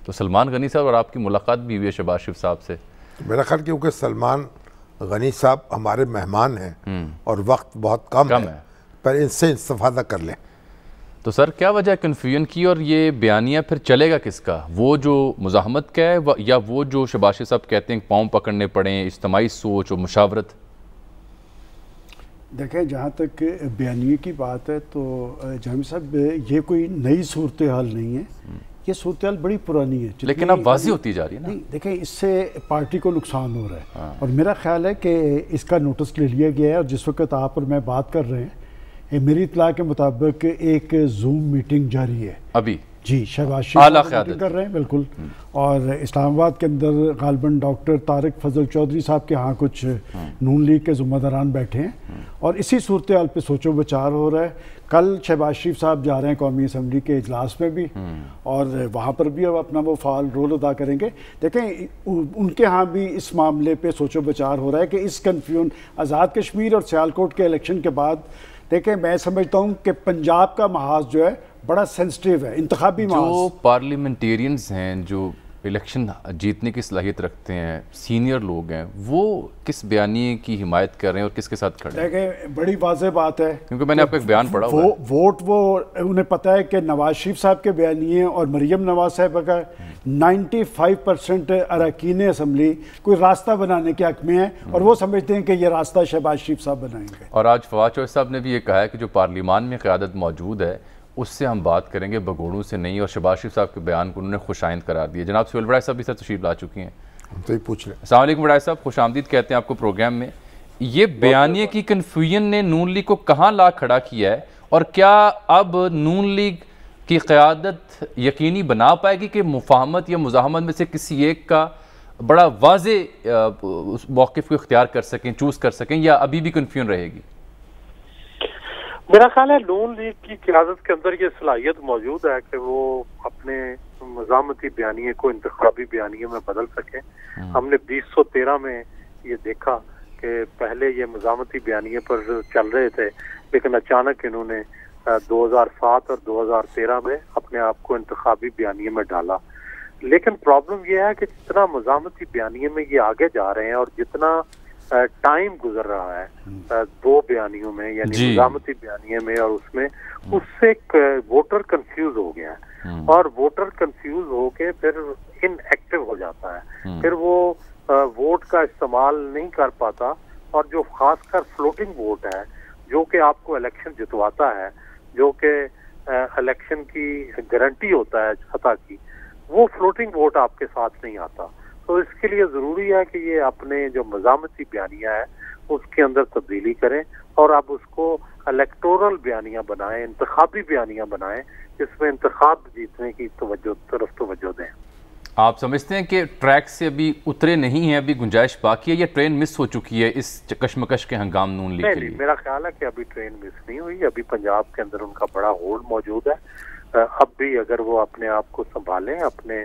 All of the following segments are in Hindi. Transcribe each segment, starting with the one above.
तो सलमान गनी साहब और आपकी मुलाकात भी हुई है शहबाज शरीफ साहब से? मेरा ख्याल क्योंकि सलमान गनी साहब हमारे मेहमान हैं और वक्त बहुत कम है, पर इनसे इस्तेफादा कर लें। तो सर क्या वजह है कन्फ्यूजन की, और ये बयानिया फिर चलेगा किसका? वो जो मुजाहमत का है या वो जो शहबाज शरीफ साहब कहते हैं पाँव पकड़ने पड़े, इज्तिमाई सोच और मुशावरत? देखें, जहाँ तक बयानिए की बात है तो जामी साहब ये कोई नई सूरत हाल नहीं है, ये सूरत हाल बड़ी पुरानी है, लेकिन अब वाज़ी होती जा रही है ना। नहीं देखें, इससे पार्टी को नुकसान हो रहा है और मेरा ख्याल है कि इसका नोटिस ले लिया गया है। और जिस वक्त आप और मैं बात कर रहे हैं, मेरी इत्तला के मुताबिक एक जूम मीटिंग जारी है अभी। जी, शहबाज शरीफ कर रहे हैं बिल्कुल। और इस्लामाबाद के अंदर गालिबन डॉक्टर तारिक फजल चौधरी साहब के यहाँ कुछ नून लीग के ज़िम्मेदारान बैठे हैं और इसी सूरत हाल पे सोचो विचार हो रहा है। कल शहबाज शरीफ साहब जा रहे हैं कौमी असम्बली के इजलास में भी और वहाँ पर भी अब अपना वो फाल रोल अदा करेंगे। देखें, उनके यहाँ भी इस मामले पे सोचो विचार हो रहा है कि इस कन्फ्यूजन आज़ाद कश्मीर और सियालकोट के इलेक्शन के बाद, देखें मैं समझता हूँ कि पंजाब का महाज जो है बड़ा सेंसिटिव है, इंतखाबी महाज। जो पार्लियामेंटेरियंस हैं, जो इलेक्शन जीतने की सलाहियत रखते हैं, सीनियर लोग हैं, वो किस बयानी की हिमायत कर रहे हैं और किसके साथ खड़े हैं? देखें, बड़ी वाज़ेह बात है क्योंकि मैंने आपका एक बयान पढ़ा हुआ है। वोट वो उन्हें पता है कि नवाज शरीफ साहब के बयानी और मरियम नवाज साहब का 95% अरकान असम्बली कोई रास्ता बनाने के हक में है और वो समझते हैं कि ये रास्ता शहबाज शरीफ साहब बनाएंगे। और आज फवाद चौधरी साहब ने भी ये कहा है कि जो पार्लियामान में क़यादत मौजूद है उससे हम बात करेंगे, भगोड़ों से नहीं। और शहबाज शरीफ साहब के बयान को उन्होंने खुशाइंद करार दिया। जनाब सुहेल बड़ाई साहब भी सर तशरीफ ला चुकी हैं, तो ही पूछ लें। अस्सलाम वालेकुम बड़ाई साहब, खुश आमदीद कहते हैं आपको प्रोग्राम में। ये बयानिए की कन्फ्यूजन ने नून लीग को कहाँ ला खड़ा किया है और क्या अब नून लीग की क़यादत यकीनी बना पाएगी कि मुफाहमत या मुजाहमत में से किसी एक का बड़ा वाज़े उस मौक़िफ़ को इख्तियार कर सकें, चूज़ कर सकें, या अभी भी कन्फ्यूजन रहेगी? मेरा ख्याल है नून लीग की क़यादत के अंदर ये सलाहियत मौजूद है कि वो अपने मज़ामती बयानिए को इंतखाबी बयानिए में बदल सके। हमने 2013 में ये देखा कि पहले ये मज़ामती बयानिए पर चल रहे थे, लेकिन अचानक इन्होंने 2007 और 2013 में अपने आप को इंतखाबी बयानिए में डाला। लेकिन प्रॉब्लम यह है कि जितना मज़ामती बयानिए में ये आगे जा रहे हैं और जितना टाइम गुजर रहा है दो बयानियों में, यानी मज़ामती बयानिए में और उसमें, उससे वोटर कंफ्यूज हो गया है और वोटर कंफ्यूज होके फिर इनएक्टिव हो जाता है, फिर वो वोट का इस्तेमाल नहीं कर पाता। और जो खासकर फ्लोटिंग वोट है जो कि आपको इलेक्शन जितवाता है, जो कि इलेक्शन की गारंटी होता है सत्ता की, वो फ्लोटिंग वोट आपके साथ नहीं आता। तो इसके लिए ज़रूरी है कि ये अपने जो मज़ामती बयानिया है उसके अंदर तब्दीली करें और अब उसको इलेक्टोरल बयानिया बनाएं, इंतखाबी बयानिया बनाएं, जिसमें इंतखाब जीतने की तरफ तवज्जो दें। आप समझते हैं कि ट्रैक से अभी उतरे नहीं हैं, अभी गुंजाइश बाकी है, या ट्रेन मिस हो चुकी है इस कशमकश के हंगाम नून लीग के लिए? मेरा ख्याल है कि अभी ट्रेन मिस नहीं हुई, अभी पंजाब के अंदर उनका बड़ा होल्ड मौजूद है। अब भी अगर वो अपने आप को संभालें, अपने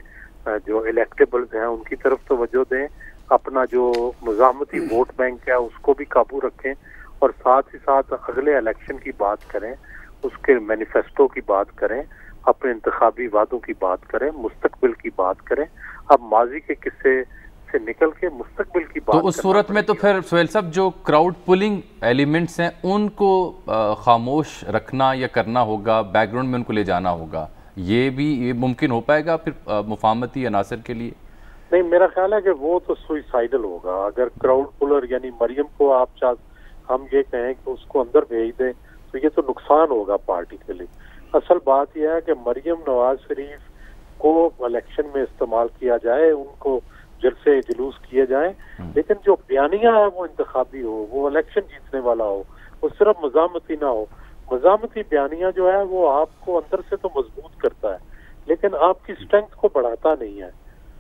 जो इलेक्टेबल्स हैं उनकी तरफ तवज्जो दें, अपना जो मुज़ाहमती वोट बैंक है उसको भी काबू रखें और साथ ही साथ अगले इलेक्शन की बात करें, उसके मैनिफेस्टो की बात करें, अपने इंतखाबी वादों की बात करें, मुस्तकबिल की बात करें। अब माजी के किस्से से निकल के मुस्तकबिल की बात। तो उस सूरत में तो फिर सुहेल साहब जो क्राउड पुलिंग एलिमेंट्स हैं उनको खामोश रखना या करना होगा, बैकग्राउंड में उनको ले जाना होगा, ये मुमकिन हो पाएगा फिर मुफाहमती अनासर के लिए? नहीं, मेरा ख्याल है कि वो तो सुइसाइडल होगा। अगर क्राउड पुलर यानी मरियम को हम ये कहें कि उसको अंदर भेज दें तो ये तो नुकसान होगा पार्टी के लिए। असल बात यह है कि मरियम नवाज शरीफ को इलेक्शन में इस्तेमाल किया जाए, उनको जलसे जुलूस किए जाएं, लेकिन जो बयानिया है वो इंतखाबी हो, वो इलेक्शन जीतने वाला हो, वो सिर्फ मज़ामती ना हो। मज़ामती बयानिया जो है वो आपको अंदर से तो मजबूत करता है लेकिन आपकी स्ट्रेंथ को बढ़ाता नहीं है,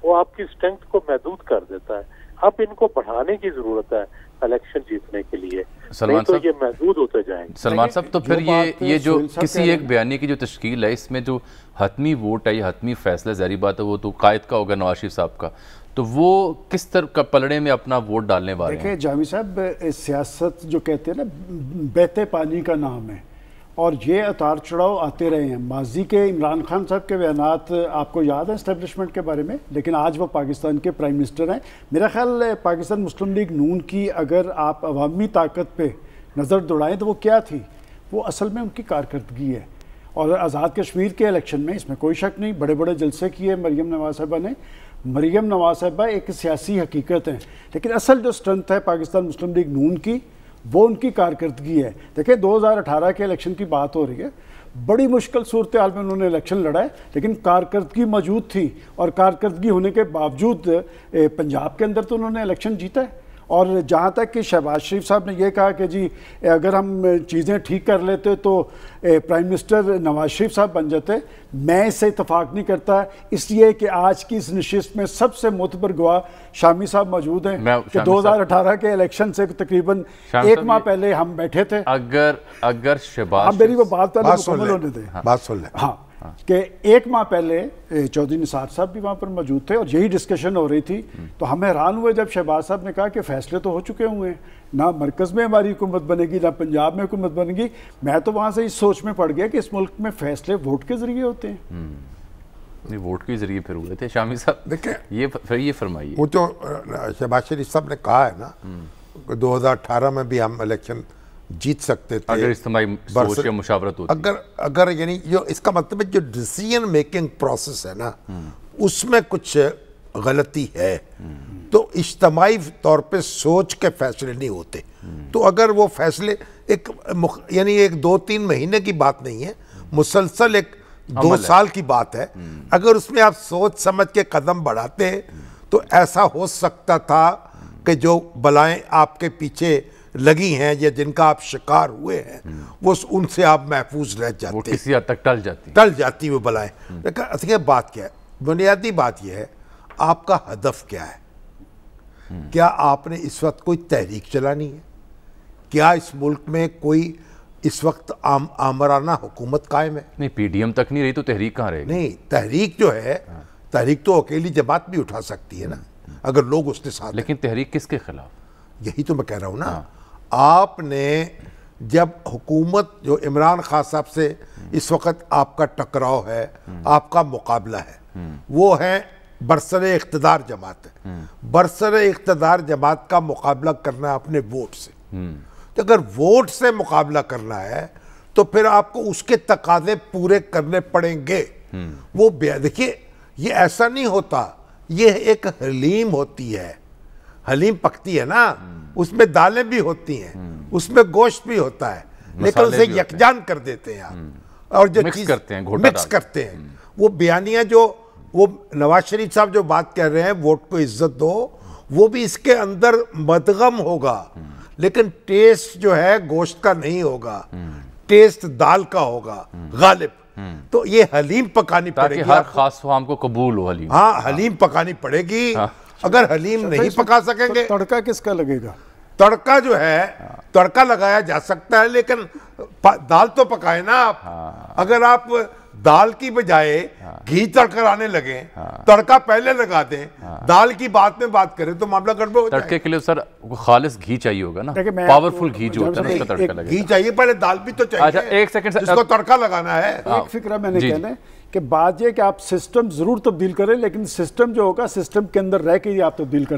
वो आपकी स्ट्रेंथ को महदूद कर देता है। अब इनको बढ़ाने की जरूरत है इलेक्शन जीतने के लिए, नहीं तो ये महदूद होते जाएंगे। सलमान साहब, तो फिर ये जो किसी एक बयानी की जो तश्कील है, इसमें जो हतमी वोट है या हतमी फैसला, ज़ाहिर बात है वो तो कायद का होगा नवाज शरीफ साहब का, तो वो किस तरह का पलड़े में अपना वोट डालने वाले हैं? देखिए जामी साहब, सियासत जो कहते हैं ना, बहते पानी का नाम है, और ये उतार चढ़ाव आते रहे हैं। माजी के इमरान खान साहब के बयानात आपको याद है इस्टेब्लिशमेंट के बारे में, लेकिन आज वो पाकिस्तान के प्राइम मिनिस्टर हैं। मेरा ख्याल पाकिस्तान मुस्लिम लीग नून की अगर आप अवामी ताकत पे नज़र दौड़ाएं तो वो क्या थी, वो असल में उनकी कारकर्दगी है। और आज़ाद कश्मीर के इलेक्शन में इसमें कोई शक नहीं, बड़े बड़े जलसे किए मरीम नवाज साहबा ने। मरीम नवाज साहबा एक सियासी हकीकत है, लेकिन असल जो स्ट्रेंथ है पाकिस्तान मुस्लिम लीग नून की वो उनकी कारकर्दगी है। देखिए 2018 के इलेक्शन की बात हो रही है, बड़ी मुश्किल सूरत हाल में उन्होंने इलेक्शन लड़ा है, लेकिन कारकर्दगी मौजूद थी और कारकर्दगी होने के बावजूद पंजाब के अंदर तो उन्होंने इलेक्शन जीता है। और जहाँ तक कि शहबाज शरीफ साहब ने यह कहा कि जी अगर हम चीज़ें ठीक कर लेते तो प्राइम मिनिस्टर नवाज शरीफ साहब बन जाते, मैं इससे इतफाक़ नहीं करता, इसलिए कि आज की इस नशिस्त में सबसे मोतबर गवाह शामी साहब मौजूद हैं कि 2018 के इलेक्शन से तकरीबन एक माह पहले हम बैठे थे। अगर शहबाज, आप मेरी वो बात मुकम्मल होने दें, बात सुन लें। हाँ, कि एक माह पहले चौधरी निसार साहब भी वहाँ पर मौजूद थे और यही डिस्कशन हो रही थी। तो हम हैरान हुए जब शहबाज साहब ने कहा कि फैसले तो हो चुके हुए हैं, ना मरकज़ में हमारी हुकूमत बनेगी ना पंजाब में हुकूमत बनेगी। मैं तो वहाँ से इस सोच में पड़ गया कि इस मुल्क में फैसले वोट के ज़रिए होते हैं। वोट के ज़रिए फिर हुए थे। शामी साहब देखिए ये फरमाइए, वो जो शहबाज शरीफ साहब ने कहा है ना 2018 में भी हम इलेक्शन जीत सकते थे अगर इज्तिमाई सोच या मुशावरत होती। अगर यानी जो इसका मतलब है जो डिसीजन मेकिंग प्रोसेस है ना उसमें कुछ गलती है, तो इज्तिमाई तौर पे सोच के फैसले नहीं होते। तो अगर वो फैसले यानी एक 2-3 महीने की बात नहीं है, मुसलसल एक 2 साल की बात है। अगर उसमें आप सोच समझ के कदम बढ़ाते तो ऐसा हो सकता था कि जो बलाएं आपके पीछे लगी हैं या जिनका आप शिकार हुए हैं वो उनसे आप महफूज रह जाते, वो किसी हद तक टल जाती वो बलाएं। लेकिन बात क्या है, बुनियादी बात यह है आपका हदफ क्या है। क्या आपने इस वक्त कोई तहरीक चलानी है? क्या इस मुल्क में कोई इस वक्त आमराना हुकूमत कायम है? नहीं, पीडीएम तक नहीं रही तो तहरीक कहाँ रहेगी? नहीं, तहरीक जो है तहरीक तो अकेली जमात भी उठा सकती है ना अगर लोग उसके साथ। लेकिन तहरीक किसके खिलाफ? यही तो मैं कह रहा हूँ ना। आपने जब हुकूमत जो इमरान खान साहब से इस वक्त आपका टकराव है, आपका मुकाबला है, वो है बरसरे इख्तिदार जमात है। बरसरे इख्तिदार जमात का मुकाबला करना है अपने वोट से। तो अगर वोट से मुकाबला करना है तो फिर आपको उसके तकाजे पूरे करने पड़ेंगे। वो देखिए ये ऐसा नहीं होता, ये एक हलीम होती है, हलीम पकती है ना, उसमें दालें भी होती हैं, उसमें गोश्त भी होता है, लेकिन उसे यकजान कर देते हैं आप और जो मिक्स करते हैं वो बयानियां जो वो नवाज शरीफ साहब जो बात कर रहे हैं वोट को इज्जत दो, वो भी इसके अंदर मदगम होगा, लेकिन टेस्ट जो है गोश्त का नहीं होगा, टेस्ट दाल का होगा गालिब। तो ये हलीम पकानी पड़ेगी, हर खास हमको कबूल हो हलीम। हाँ, हलीम पकानी पड़ेगी। अगर हलीम नहीं पका सकेंगे तो तड़का किसका लगेगा? तड़का जो है तड़का लगाया जा सकता है, लेकिन दाल तो पकाए ना आप। अगर आप दाल की बजाय घी तड़कराने लगे, तड़का पहले लगा दें, दाल की बात में बात करें तो मामला गड़बड़ हो जाएगा। तड़के के लिए सर खालिस घी चाहिए होगा ना, पावरफुल घी जो होता है उसका तड़का लगेगा। घी चाहिए, पहले दाल भी तो चाहिए। अच्छा, एक सेकंड, जिसको तड़का लगाना है। एक फिक्रा मैंने कहना है कि बात यह कि आप सिस्टम जरूर तब्दील करें, लेकिन सिस्टम जो होगा सिस्टम के अंदर रह के ही आप तब्दील कर